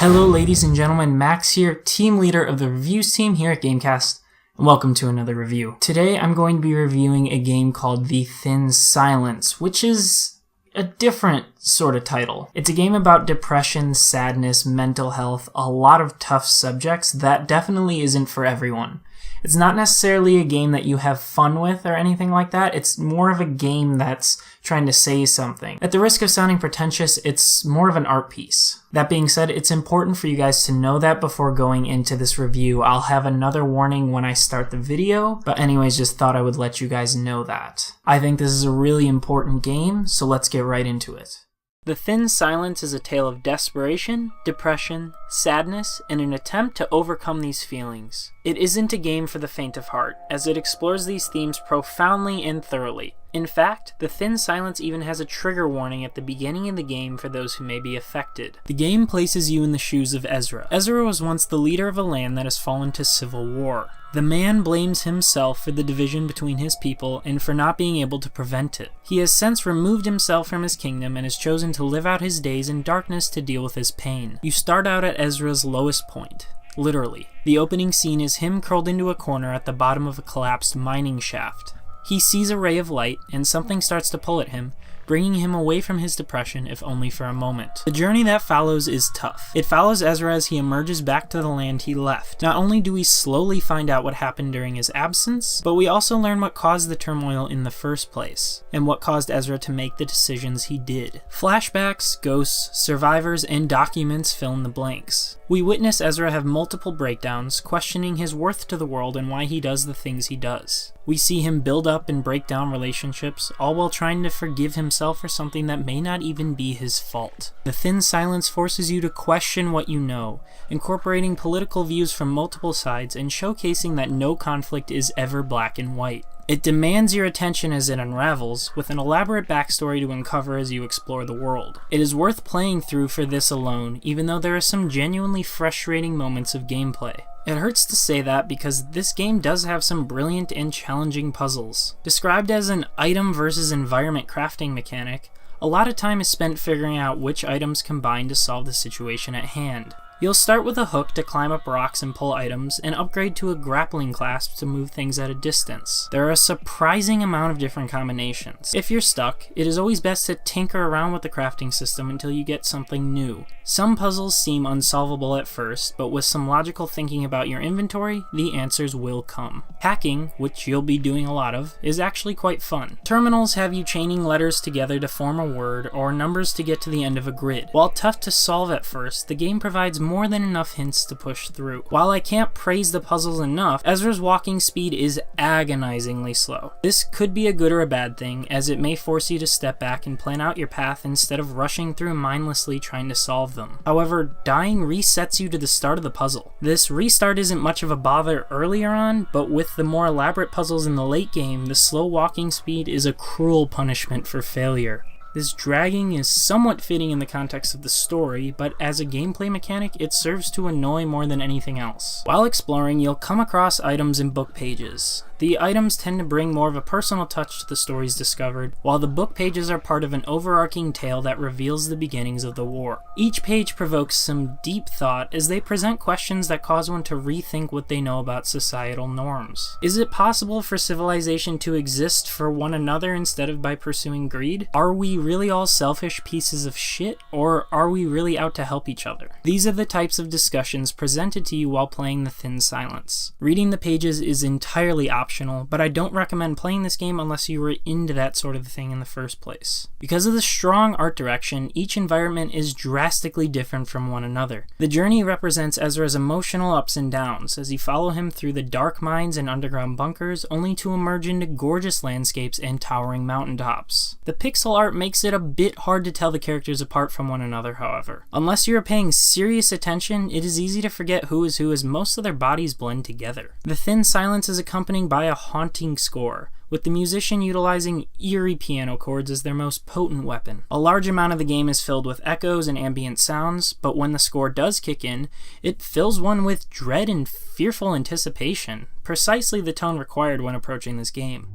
Hello ladies and gentlemen, Max here, team leader of the reviews team here at GameCast, and welcome to another review. Today I'm going to be reviewing a game called The Thin Silence, which is a different sort of title. It's a game about depression, sadness, mental health, a lot of tough subjects that definitely isn't for everyone. It's not necessarily a game that you have fun with or anything like that. It's more of a game that's trying to say something. At the risk of sounding pretentious, it's more of an art piece. That being said, it's important for you guys to know that before going into this review. I'll have another warning when I start the video, but anyways, just thought I would let you guys know that. I think this is a really important game, so let's get right into it. The Thin Silence is a tale of desperation, depression, sadness, and an attempt to overcome these feelings. It isn't a game for the faint of heart, as it explores these themes profoundly and thoroughly. In fact, The Thin Silence even has a trigger warning at the beginning of the game for those who may be affected. The game places you in the shoes of Ezra. Ezra was once the leader of a land that has fallen to civil war. The man blames himself for the division between his people and for not being able to prevent it. He has since removed himself from his kingdom and has chosen to live out his days in darkness to deal with his pain. You start out at Ezra's lowest point. Literally. The opening scene is him curled into a corner at the bottom of a collapsed mining shaft. He sees a ray of light, and something starts to pull at him, bringing him away from his depression, if only for a moment. The journey that follows is tough. It follows Ezra as he emerges back to the land he left. Not only do we slowly find out what happened during his absence, but we also learn what caused the turmoil in the first place, and what caused Ezra to make the decisions he did. Flashbacks, ghosts, survivors, and documents fill in the blanks. We witness Ezra have multiple breakdowns, questioning his worth to the world and why he does the things he does. We see him build up and break down relationships, all while trying to forgive himself for something that may not even be his fault. The Thin Silence forces you to question what you know, incorporating political views from multiple sides and showcasing that no conflict is ever black and white. It demands your attention as it unravels, with an elaborate backstory to uncover as you explore the world. It is worth playing through for this alone, even though there are some genuinely frustrating moments of gameplay. It hurts to say that because this game does have some brilliant and challenging puzzles. Described as an item versus environment crafting mechanic, a lot of time is spent figuring out which items combine to solve the situation at hand. You'll start with a hook to climb up rocks and pull items, and upgrade to a grappling clasp to move things at a distance. There are a surprising amount of different combinations. If you're stuck, it is always best to tinker around with the crafting system until you get something new. Some puzzles seem unsolvable at first, but with some logical thinking about your inventory, the answers will come. Hacking, which you'll be doing a lot of, is actually quite fun. Terminals have you chaining letters together to form a word, or numbers to get to the end of a grid. While tough to solve at first, the game provides more than enough hints to push through. While I can't praise the puzzles enough, Ezra's walking speed is agonizingly slow. This could be a good or a bad thing, as it may force you to step back and plan out your path instead of rushing through mindlessly trying to solve them. However, dying resets you to the start of the puzzle. This restart isn't much of a bother earlier on, but with the more elaborate puzzles in the late game, the slow walking speed is a cruel punishment for failure. This dragging is somewhat fitting in the context of the story, but as a gameplay mechanic, it serves to annoy more than anything else. While exploring, you'll come across items in book pages. The items tend to bring more of a personal touch to the stories discovered, while the book pages are part of an overarching tale that reveals the beginnings of the war. Each page provokes some deep thought as they present questions that cause one to rethink what they know about societal norms. Is it possible for civilization to exist for one another instead of by pursuing greed? Are we really all selfish pieces of shit, or are we really out to help each other? These are the types of discussions presented to you while playing The Thin Silence. Reading the pages is entirely optional, but I don't recommend playing this game unless you were into that sort of thing in the first place. Because of the strong art direction, each environment is drastically different from one another. The journey represents Ezra's emotional ups and downs as you follow him through the dark mines and underground bunkers, only to emerge into gorgeous landscapes and towering mountaintops. The pixel art makes it a bit hard to tell the characters apart from one another, however. Unless you are paying serious attention, it is easy to forget who is who as most of their bodies blend together. The Thin Silence is accompanied by a haunting score, with the musician utilizing eerie piano chords as their most potent weapon. A large amount of the game is filled with echoes and ambient sounds, but when the score does kick in, it fills one with dread and fearful anticipation, precisely the tone required when approaching this game.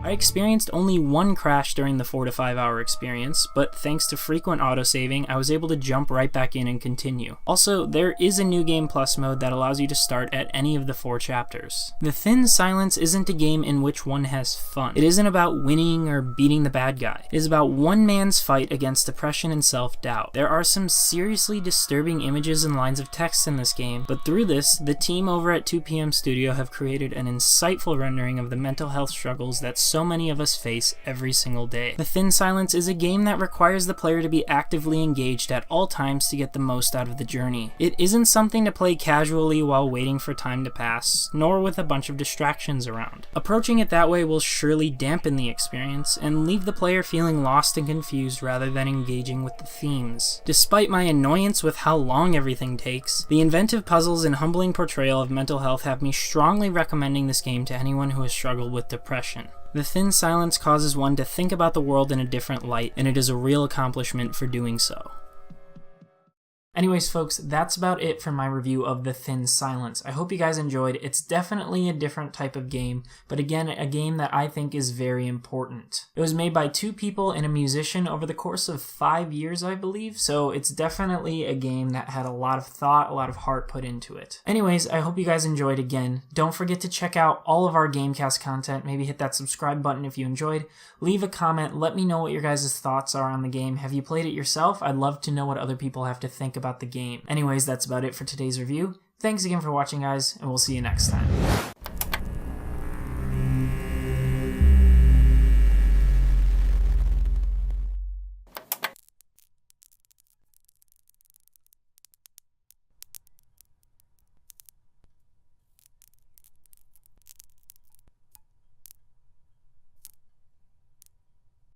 I experienced only one crash during the 4 to 5 hour experience, but thanks to frequent autosaving, I was able to jump right back in and continue. Also, there is a New Game Plus mode that allows you to start at any of the 4 chapters. The Thin Silence isn't a game in which one has fun. It isn't about winning or beating the bad guy. It is about one man's fight against depression and self-doubt. There are some seriously disturbing images and lines of text in this game, but through this, the team over at 2PM Studio have created an insightful rendering of the mental health struggles that so many of us face every single day. The Thin Silence is a game that requires the player to be actively engaged at all times to get the most out of the journey. It isn't something to play casually while waiting for time to pass, nor with a bunch of distractions around. Approaching it that way will surely dampen the experience and leave the player feeling lost and confused rather than engaging with the themes. Despite my annoyance with how long everything takes, the inventive puzzles and humbling portrayal of mental health have me strongly recommending this game to anyone who has struggled with depression. The Thin Silence causes one to think about the world in a different light, and it is a real accomplishment for doing so. Anyways, folks, that's about it for my review of The Thin Silence. I hope you guys enjoyed. It's definitely a different type of game, but again, a game that I think is very important. It was made by 2 people and a musician over the course of 5 years, I believe, so it's definitely a game that had a lot of thought, a lot of heart put into it. Anyways, I hope you guys enjoyed again. Don't forget to check out all of our GameCast content. Maybe hit that subscribe button if you enjoyed. Leave a comment. Let me know what your guys' thoughts are on the game. Have you played it yourself? I'd love to know what other people have to think about the game. Anyways, that's about it for today's review. Thanks again for watching, guys, and we'll see you next time.